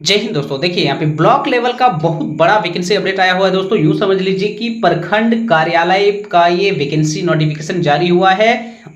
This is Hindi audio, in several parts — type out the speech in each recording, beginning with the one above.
जय हिंद दोस्तों। देखिए यहाँ पे ब्लॉक लेवल का बहुत बड़ा वैकेंसी अपडेट आया हुआ है दोस्तों। यूं समझ लीजिए कि प्रखंड कार्यालय का ये वैकेंसी नोटिफिकेशन जारी हुआ है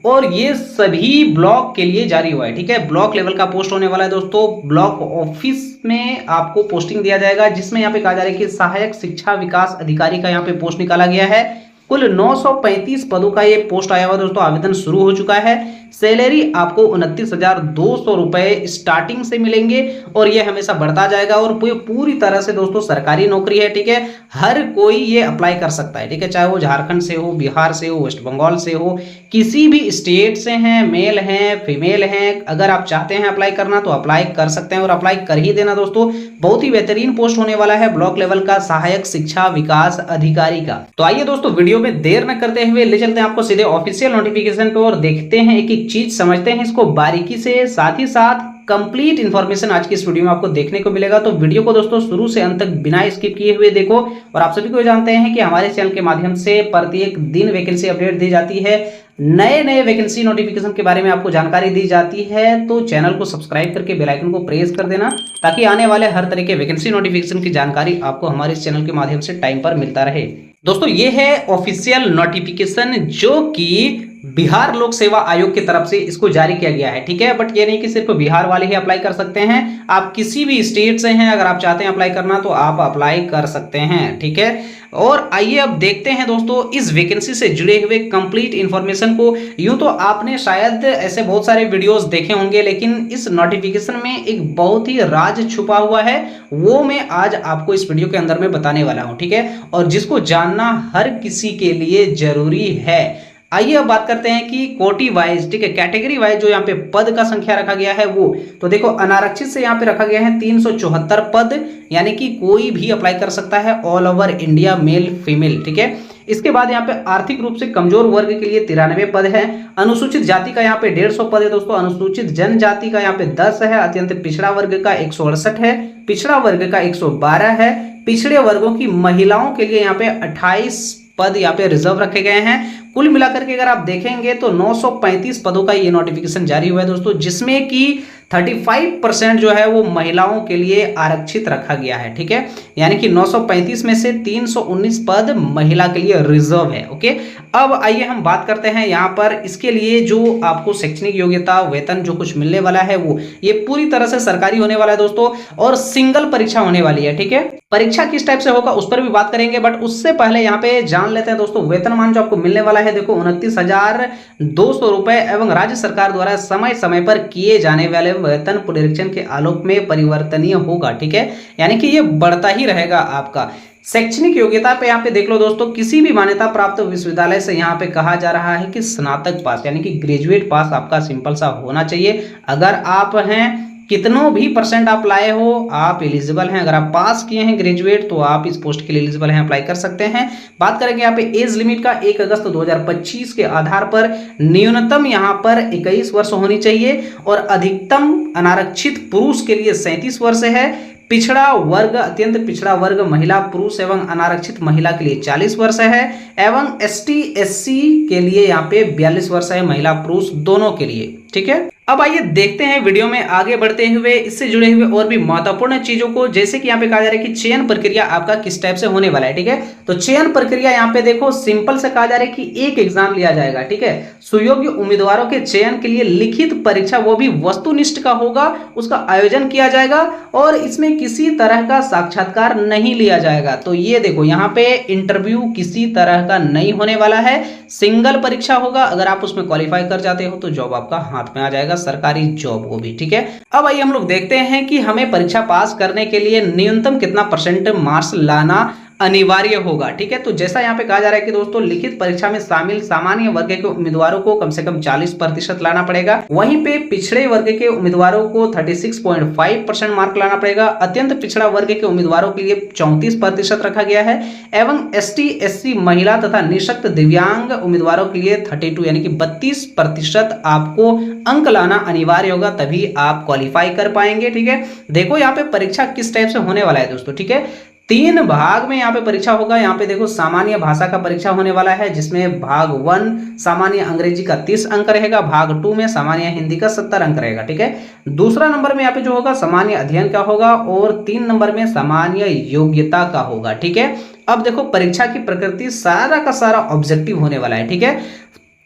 और ये सभी ब्लॉक के लिए जारी हुआ है। ठीक है, ब्लॉक लेवल का पोस्ट होने वाला है दोस्तों। ब्लॉक ऑफिस में आपको पोस्टिंग दिया जाएगा, जिसमें यहाँ पे कहा जा रहा है कि सहायक शिक्षा विकास अधिकारी का यहाँ पे पोस्ट निकाला गया है। कुल 935 पदों का ये पोस्ट आया हुआ दोस्तों। आवेदन शुरू हो चुका है। सैलरी आपको 29,200 रुपए स्टार्टिंग से मिलेंगे और ये हमेशा बढ़ता जाएगा और पूरी तरह से दोस्तों सरकारी नौकरी है। ठीक है, हर कोई ये अप्लाई कर सकता है। ठीक है, चाहे वो झारखंड से हो, बिहार से हो, वेस्ट बंगाल से हो, किसी भी स्टेट से हैं, मेल हैं, फीमेल हैं, अगर आप चाहते हैं अप्लाई करना तो अप्लाई कर सकते हैं और अप्लाई कर ही देना दोस्तों। बहुत ही बेहतरीन पोस्ट होने वाला है ब्लॉक लेवल का सहायक शिक्षा विकास अधिकारी का। तो आइए दोस्तों, वीडियो में देर न करते हुए ले चलते हैं आपको सीधे ऑफिशियल नोटिफिकेशन पे और देखते हैं एक एक चीज, समझते हैं इसको बारीकी से। साथ ही साथ कंप्लीट इंफॉर्मेशन आज की इस वीडियो में आपको देखने को मिलेगा। तो वीडियो को दोस्तों शुरू से अंत तक बिना स्किप किए हुए देखो। और आप सभी को जानते हैं कि हमारे चैनल के माध्यम से प्रत्येक दिन वैकेंसी अपडेट दी जाती है, नए नए वैकेंसी नोटिफिकेशन के बारे में आपको जानकारी दी जाती है। तो चैनल को सब्सक्राइब करके बेल आइकन को प्रेस कर देना, ताकि आने वाले हर तरह के वैकेंसी नोटिफिकेशन की जानकारी आपको हमारे इस चैनल के माध्यम से टाइम पर मिलता रहे। दोस्तों ये है ऑफिशियल नोटिफिकेशन जो कि बिहार लोक सेवा आयोग की तरफ से इसको जारी किया गया है। ठीक है, बट ये नहीं कि सिर्फ बिहार वाले ही अप्लाई कर सकते हैं। आप किसी भी स्टेट से हैं, अगर आप चाहते हैं अप्लाई करना तो आप अप्लाई कर सकते हैं। ठीक है, और आइए अब देखते हैं दोस्तों इस वैकेंसी से जुड़े हुए कंप्लीट इंफॉर्मेशन को। यूं तो आपने शायद ऐसे बहुत सारे वीडियोस देखे होंगे, लेकिन इस नोटिफिकेशन में एक बहुत ही राज छुपा हुआ है, वो मैं आज आपको इस वीडियो के अंदर में बताने वाला हूं। ठीक है, और जिसको जानना हर किसी के लिए जरूरी है। आइए अब बात करते हैं कि कोटि वाइज, ठीक है, कैटेगरी वाइज जो यहाँ पे पद का संख्या रखा गया है वो, तो देखो अनारक्षित से यहाँ पे रखा गया है 374 पद, यानी कि कोई भी अप्लाई कर सकता है, all over India, male female. ठीक है, इसके बाद यहाँ पे आर्थिक रूप से कमजोर वर्ग के लिए 93 पद है। अनुसूचित जाति का यहाँ पे 150 पद है दोस्तों। अनुसूचित जनजाति का यहाँ पे 10 है। अत्यंत पिछड़ा वर्ग का 168 है। पिछड़ा वर्ग का 112 है। पिछड़े वर्गों की महिलाओं के लिए यहाँ पे 28 पद यहाँ पे रिजर्व रखे गए हैं। कुल मिलाकर के अगर आप देखेंगे तो 935 पदों का ये नोटिफिकेशन जारी हुआ है दोस्तों, जिसमें कि 35% जो है वो महिलाओं के लिए आरक्षित रखा गया है। ठीक है, यानी कि 935 में से 319 पद महिला के लिए रिजर्व है। ओके, अब आइए हम बात करते हैं यहाँ पर इसके लिए जो आपको शैक्षणिक योग्यता, वेतन जो कुछ मिलने वाला है वो ये पूरी तरह से सरकारी होने वाला है दोस्तों, और सिंगल परीक्षा होने वाली है। ठीक है, परीक्षा किस टाइप से होगा उस पर भी बात करेंगे, बट उससे पहले यहाँ पे जान लेते हैं दोस्तों वेतनमान जो आपको मिलने वाला है। देखो 29,200 रुपए एवं राज्य सरकार द्वारा समय समय पर किए जाने वाले वेतन पुनरीक्षण के आलोक में परिवर्तनीय होगा। ठीक है, यानी कि ये बढ़ता ही रहेगा आपका। शैक्षणिक योग्यता पे यहाँ पे देख लो दोस्तों, किसी भी मान्यता प्राप्त विश्वविद्यालय से यहाँ पे कहा जा रहा है कि स्नातक पास, यानी कि ग्रेजुएट पास आपका सिंपल सा होना चाहिए। अगर आप हैं कितनों भी परसेंट आप लाए हो, आप एलिजिबल हैं। अगर आप पास किए हैं ग्रेजुएट तो आप इस पोस्ट के लिए एलिजिबल हैं, अप्लाई कर सकते हैं। बात करेंगे यहाँ पे एज लिमिट का, 1 अगस्त 2025 के आधार पर न्यूनतम यहाँ पर 21 वर्ष होनी चाहिए और अधिकतम अनारक्षित पुरुष के लिए 37 वर्ष है। पिछड़ा वर्ग, अत्यंत पिछड़ा वर्ग महिला पुरुष एवं अनारक्षित महिला के लिए 40 वर्ष है, एवं एसटी एससी के लिए यहाँ पे 42 वर्ष है, महिला पुरुष दोनों के लिए। ठीक है, अब आइए देखते हैं वीडियो में आगे बढ़ते हुए इससे जुड़े हुए और भी महत्वपूर्ण चीजों को, जैसे कि यहाँ पे कहा जा रहा है कि चयन प्रक्रिया आपका किस टाइप से होने वाला है। ठीक है, तो चयन प्रक्रिया यहाँ पे देखो सिंपल से कहा जा रहा है कि एक एग्जाम लिया जाएगा। ठीक है, सुयोग्य उम्मीदवारों के चयन के लिए लिखित परीक्षा, वो भी वस्तुनिष्ठ का होगा, उसका आयोजन किया जाएगा और इसमें किसी तरह का साक्षात्कार नहीं लिया जाएगा। तो ये देखो यहाँ पे इंटरव्यू किसी तरह का नहीं होने वाला है, सिंगल परीक्षा होगा। अगर आप उसमें क्वालिफाई कर जाते हो तो जॉब आपका हाथ में आ जाएगा, सरकारी जॉब वो भी। ठीक है, अब आइए हम लोग देखते हैं कि हमें परीक्षा पास करने के लिए न्यूनतम कितना परसेंट मार्क्स लाना अनिवार्य होगा। ठीक है, तो जैसा यहाँ पे कहा जा रहा है कि दोस्तों लिखित परीक्षा में शामिल सामान्य वर्ग के उम्मीदवारों को कम से कम 40% लाना पड़ेगा। वहीं पे पिछड़े वर्ग के उम्मीदवारों को 36.5% मार्क लाना पड़ेगा। अत्यंत पिछड़ा वर्ग के उम्मीदवारों के लिए 34% रखा गया है, एवं एसटी एससी महिला तथा निःशक्त दिव्यांग उम्मीदवारों के लिए 32 यानी कि 32% आपको अंक लाना अनिवार्य होगा, तभी आप क्वालिफाई कर पाएंगे। ठीक है, देखो यहाँ पे परीक्षा किस टाइप से होने वाला है दोस्तों। ठीक है, 3 भाग में यहाँ पे परीक्षा होगा। यहाँ पे देखो सामान्य भाषा का परीक्षा होने वाला है, जिसमें भाग 1 सामान्य अंग्रेजी का 30 अंक रहेगा, भाग 2 में सामान्य हिंदी का 70 अंक रहेगा। ठीक है, दूसरा नंबर में यहाँ पे जो होगा सामान्य अध्ययन का होगा और 3 नंबर में सामान्य योग्यता का होगा। ठीक है, अब देखो परीक्षा की प्रकृति सारा का सारा ऑब्जेक्टिव होने वाला है। ठीक है,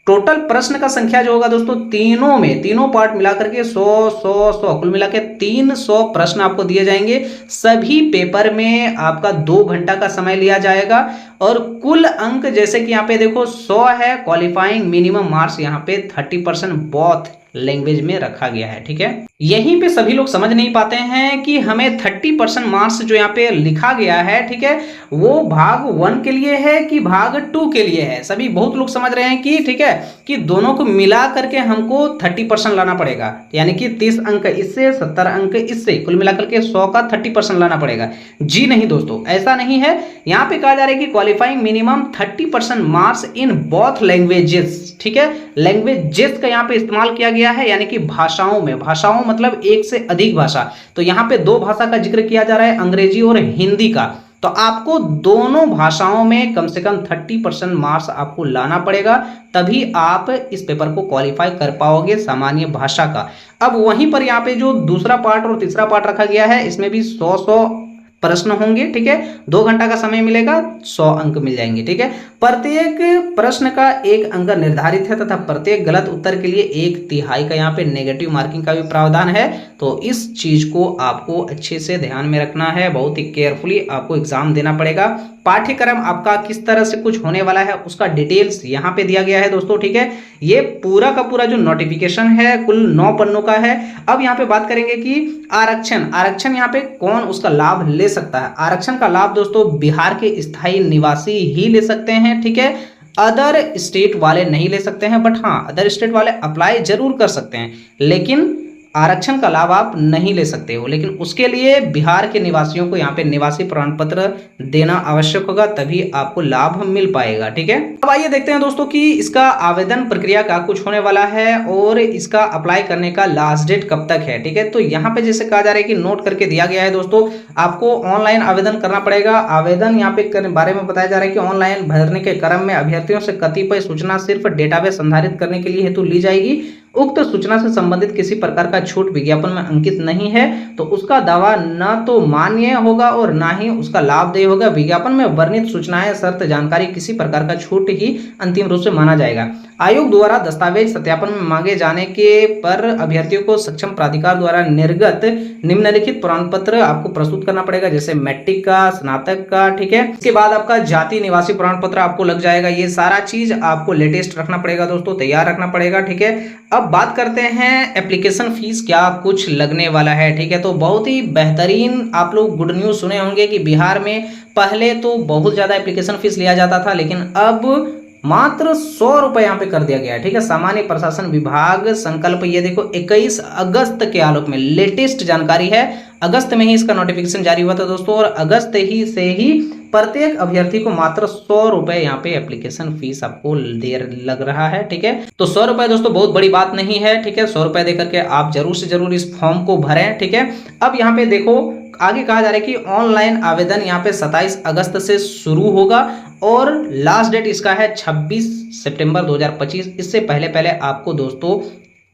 टोटल प्रश्न का संख्या जो होगा दोस्तों तीनों में, तीनों पार्ट मिलाकर के 100 कुल मिला के 300 प्रश्न आपको दिए जाएंगे। सभी पेपर में आपका 2 घंटा का समय लिया जाएगा और कुल अंक जैसे कि यहाँ पे देखो 100 है, क्वालिफाइंग मिनिमम मार्क्स यहाँ पे 30% बोथ लैंग्वेज में रखा गया है। ठीक है, यहीं पे सभी लोग समझ नहीं पाते हैं कि हमें 30% मार्क्स जो यहाँ पे लिखा गया है, ठीक है, वो भाग 1 के लिए है कि भाग 2 के लिए है। सभी बहुत लोग समझ रहे हैं कि ठीक है कि दोनों को मिला करके हमको 30% लाना पड़ेगा, यानी कि 30 अंक इससे 70 अंक इससे, कुल मिलाकर के 100 का 30% लाना पड़ेगा। जी नहीं दोस्तों, ऐसा नहीं है। यहाँ पे कहा जा रहा है कि qualifying minimum 30% marks in both languages. ठीक है, लैंग्वेजेस का यहाँ पे इस्तेमाल किया गया है, यानी कि भाषाओं में, भाषाओं मतलब एक से अधिक भाषा। तो यहाँ पे 2 भाषा का जिक्र किया जा रहा है, अंग्रेजी और हिंदी का। तो आपको दोनों भाषाओं में कम से कम 30% मार्क्स आपको लाना पड़ेगा, तभी आप इस पेपर को क्वालिफाई कर पाओगे सामान्य भाषा का। अब वहीं पर यहाँ पे जो दूसरा पार्ट और तीसरा पार्ट रखा गया है, इसमें भी 100 प्रश्न होंगे। ठीक है, 2 घंटा का समय मिलेगा, 100 अंक मिल जाएंगे। ठीक है, प्रत्येक प्रश्न का 1 अंक निर्धारित है तथा प्रत्येक गलत उत्तर के लिए 1/3 का यहाँ पे नेगेटिव मार्किंग का भी प्रावधान है। तो इस चीज को आपको अच्छे से ध्यान में रखना है, बहुत ही केयरफुली आपको एग्जाम देना पड़ेगा। पाठ्यक्रम आपका किस तरह से कुछ होने वाला है उसका डिटेल्स यहाँ पे दिया गया है दोस्तों। ठीक है, ये पूरा का पूरा जो नोटिफिकेशन है कुल 9 पन्नों का है। अब यहाँ पे बात करेंगे कि आरक्षण यहाँ पे कौन उसका लाभ ले सकता है। आरक्षण का लाभ दोस्तों बिहार के स्थायी निवासी ही ले सकते हैं। ठीक है, अदर स्टेट वाले नहीं ले सकते हैं, बट हाँ अदर स्टेट वाले अप्लाई जरूर कर सकते हैं, लेकिन आरक्षण का लाभ आप नहीं ले सकते हो। लेकिन उसके लिए बिहार के निवासियों को यहाँ पे निवासी प्रमाण पत्र देना आवश्यक होगा, तभी आपको लाभ मिल पाएगा। ठीक है, अब आइए देखते हैं दोस्तों कि इसका आवेदन प्रक्रिया का कुछ होने वाला है और इसका अप्लाई करने का लास्ट डेट कब तक है। ठीक है, तो यहाँ पे जैसे कहा जा रहा है कि नोट करके दिया गया है दोस्तों, आपको ऑनलाइन आवेदन करना पड़ेगा। आवेदन यहाँ पे बारे में बताया जा रहा है कि ऑनलाइन भरने के क्रम में अभ्यर्थियों से कतिपय सूचना सिर्फ डेटाबेस संधारित करने के लिए हेतु ली जाएगी। उक्त सूचना से संबंधित किसी प्रकार का छूट विज्ञापन में अंकित नहीं है, तो उसका दावा न तो मान्य होगा और ना ही उसका लाभदेय होगा। विज्ञापन में वर्णित सूचनाएं, शर्त, जानकारी किसी प्रकार का छूट ही अंतिम रूप से माना जाएगा। आयोग द्वारा दस्तावेज सत्यापन में मांगे जाने के पर अभ्यर्थियों को सक्षम प्राधिकार द्वारा निर्गत निम्नलिखित प्रमाण पत्र आपको प्रस्तुत करना पड़ेगा, जैसे मैट्रिक का, स्नातक का। ठीक है, इसके बाद आपका जाति निवासी प्रमाण पत्र आपको लग जाएगा। ये सारा चीज आपको लेटेस्ट रखना पड़ेगा दोस्तों, तैयार रखना पड़ेगा। ठीक है, अब बात करते हैं एप्लीकेशन फीस क्या कुछ लगने वाला है। ठीक है, तो बहुत ही बेहतरीन आप लोग गुड न्यूज सुने होंगे कि बिहार में पहले तो बहुत ज्यादा एप्लीकेशन फीस लिया जाता था, लेकिन अब मात्र 100 रुपए यहाँ पे कर दिया गया है। ठीक है, सामान्य प्रशासन विभाग संकल्प, ये देखो 21 अगस्त के आलोक में लेटेस्ट जानकारी है, अगस्त में ही इसका नोटिफिकेशन जारी हुआ था दोस्तों, और अगस्त ही से ही प्रत्येक अभ्यर्थी को मात्र 100 रुपए यहाँ पे एप्लीकेशन फीस आपको देर लग रहा है। ठीक है, तो 100 रुपए दोस्तों बहुत बड़ी बात नहीं है। ठीक है, 100 रुपए देकर के आप जरूर से जरूर इस फॉर्म को भरें। ठीक है, अब यहाँ पे देखो आगे कहा जा रहा है कि ऑनलाइन आवेदन यहाँ पे 27 अगस्त से शुरू होगा और लास्ट डेट इसका है 26 सितंबर 2025। इससे पहले पहले आपको दोस्तों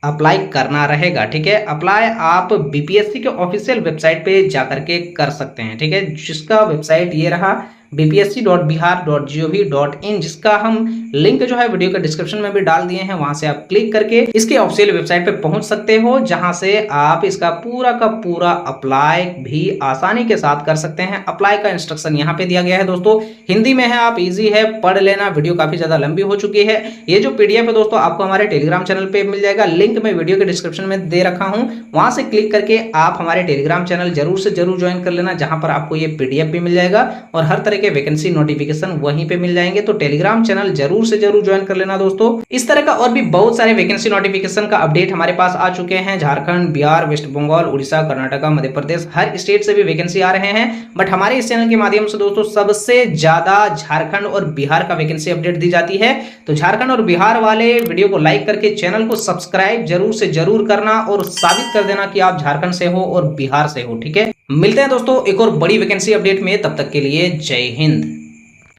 अप्लाई करना रहेगा। ठीक है, अप्लाई आप बीपीएससी के ऑफिशियल वेबसाइट पे जाकर के कर सकते हैं। ठीक है, जिसका वेबसाइट ये रहा bpsc.bihar.gov.in, जिसका हम लिंक जो है वीडियो के डिस्क्रिप्शन में भी डाल दिए हैं। वहां से आप क्लिक करके इसके ऑफिशियल वेबसाइट पे पहुंच सकते हो, जहां से आप इसका पूरा का पूरा अप्लाई भी आसानी के साथ कर सकते हैं। अप्लाई का इंस्ट्रक्शन यहाँ पे दिया गया है दोस्तों, हिंदी में है, आप इजी है, पढ़ लेना। वीडियो काफी ज्यादा लंबी हो चुकी है। ये जो पीडीएफ है दोस्तों आपको हमारे टेलीग्राम चैनल पे मिल जाएगा, लिंक मैं वीडियो के डिस्क्रिप्शन में दे रखा हूं। वहां से क्लिक करके आप हमारे टेलीग्राम चैनल जरूर से जरूर ज्वाइन कर लेना, जहां पर आपको ये पीडीएफ भी मिल जाएगा और हर तरह के वैकेंसी नोटिफिकेशन वहीं पे मिल जाएंगे। तो टेलीग्राम चैनल जरूर से जरूर ज्वाइन कर लेना दोस्तों। इस तरह का और भी बहुत सारे वैकेंसी नोटिफिकेशन का अपडेट हमारे पास आ चुके हैं। झारखंड, बिहार, वेस्ट बंगाल, उड़ीसा, कर्नाटका, मध्य प्रदेश, हर स्टेट से भी वैकेंसी आ रहे हैं। बट हमारे इस चैनल के माध्यम से दोस्तों सबसे ज्यादा झारखंड और बिहार का वैकेंसी अपडेट दी जाती है। तो झारखंड और बिहार वाले वीडियो को लाइक करके चैनल को सब्सक्राइब जरूर से जरूर करना और साबित कर देना कि आप झारखंड से हो और बिहार से हो। ठीक है, मिलते हैं दोस्तों एक और बड़ी वैकेंसी अपडेट में, तब तक के लिए जय हिंद।